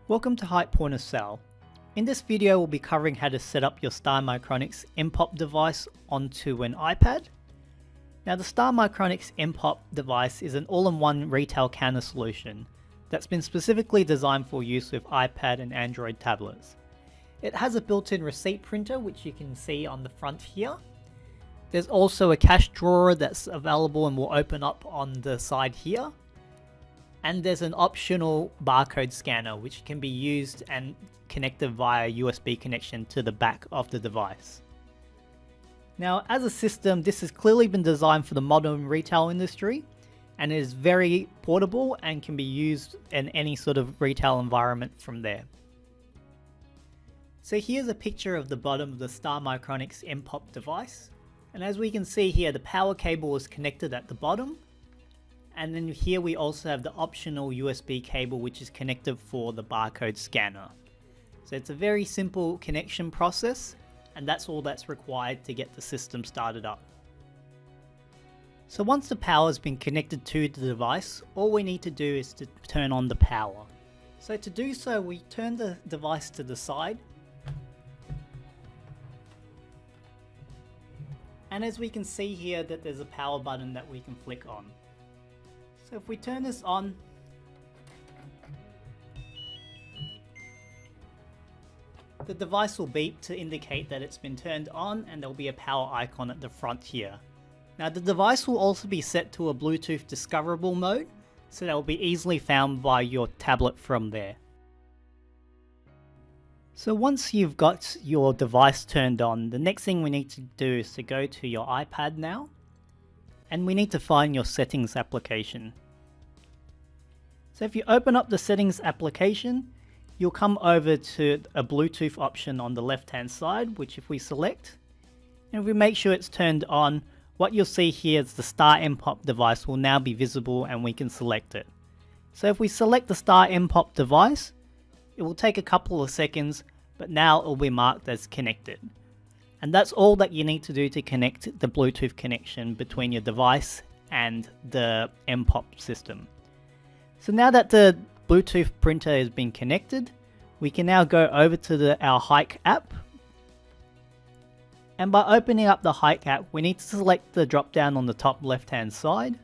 Welcome to Hype Point of Sale. In this video we'll be covering how to set up your Star Micronics mPOP device onto an iPad. Now the Star Micronics mPOP device is an all-in-one retail counter solution that's been specifically designed for use with iPad and Android tablets. It has a built-in receipt printer which you can see on the front here. There's also a cash drawer that's available and will open up on the side here. And there's an optional barcode scanner which can be used and connected via USB connection to the back of the device. Now as a system, this has clearly been designed for the modern retail industry and is very portable and can be used in any sort of retail environment from there. So here's a picture of the bottom of the Star Micronics mPOP device, and as we can see here, the power cable is connected at the bottom. And then here we also have the optional USB cable which is connected for the barcode scanner. So it's a very simple connection process, and that's all that's required to get the system started up. So once the power has been connected to the device, all we need to do is to turn on the power. So to do so, we turn the device to the side. And as we can see here that there's a power button that we can flick on. So if we turn this on, the device will beep to indicate that it's been turned on, and there'll be a power icon at the front here. Now the device will also be set to a Bluetooth discoverable mode, so that will be easily found by your tablet from there. So once you've got your device turned on, the next thing we need to do is to go to your iPad now. And we need to find your settings application. So if you open up the settings application, you'll come over to a Bluetooth option on the left hand side, which if we select, and if we make sure it's turned on, what you'll see here is the Star mPOP device will now be visible and we can select it. So if we select the Star mPOP device, it will take a couple of seconds, but now it will be marked as connected. And that's all that you need to do to connect the Bluetooth connection between your device and the mPOP system. So now that the Bluetooth printer has been connected, we can now go over to our Hike app. And by opening up the Hike app, we need to select the drop down on the top left hand side.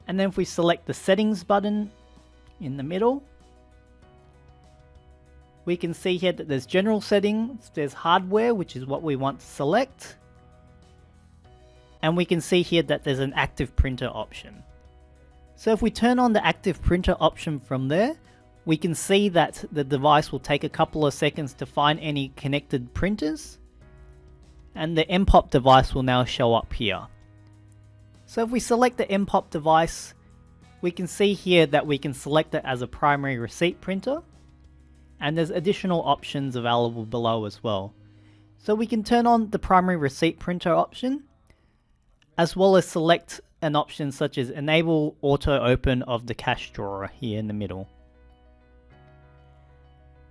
And then if we select the settings button in the middle, we can see here that there's general settings, there's hardware, which is what we want to select. And we can see here that there's an active printer option. So if we turn on the active printer option from there, we can see that the device will take a couple of seconds to find any connected printers. And the mPOP device will now show up here. So if we select the mPOP device, we can see here that we can select it as a primary receipt printer. And there's additional options available below as well. So we can turn on the primary receipt printer option, as well as select an option such as enable auto open of the cash drawer here in the middle.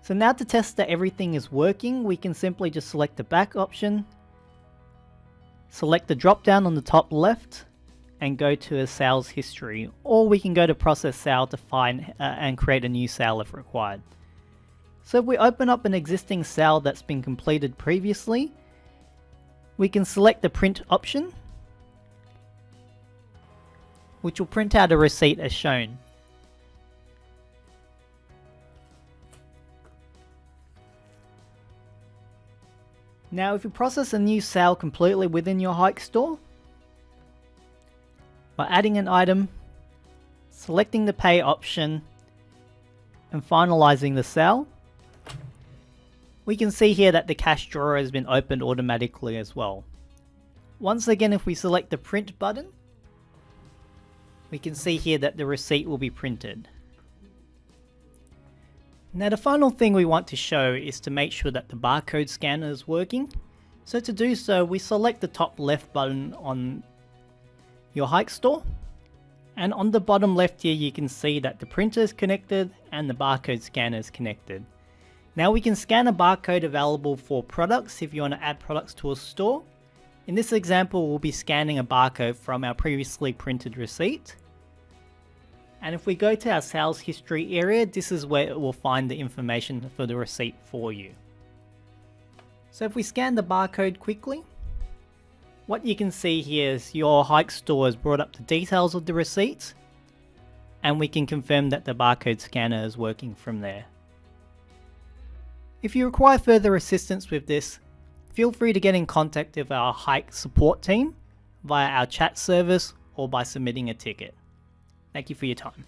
So now to test that everything is working, we can simply just select the back option, select the drop down on the top left, and go to a sales history, or we can go to process sale to find and create a new sale if required. So if we open up an existing sale that's been completed previously, we can select the print option, which will print out a receipt as shown. Now if you process a new sale completely within your Hike store, by adding an item, selecting the pay option, and finalizing the sale, we can see here that the cash drawer has been opened automatically as well. Once again, if we select the print button, we can see here that the receipt will be printed. Now the final thing we want to show is to make sure that the barcode scanner is working. So to do so, we select the top left button on your Hike store. And on the bottom left here, you can see that the printer is connected and the barcode scanner is connected. Now we can scan a barcode available for products if you want to add products to a store. In this example, we'll be scanning a barcode from our previously printed receipt. And if we go to our sales history area, this is where it will find the information for the receipt for you. So if we scan the barcode quickly, what you can see here is your Hike store has brought up the details of the receipt, and we can confirm that the barcode scanner is working from there. If you require further assistance with this, feel free to get in contact with our Hike support team via our chat service or by submitting a ticket. Thank you for your time.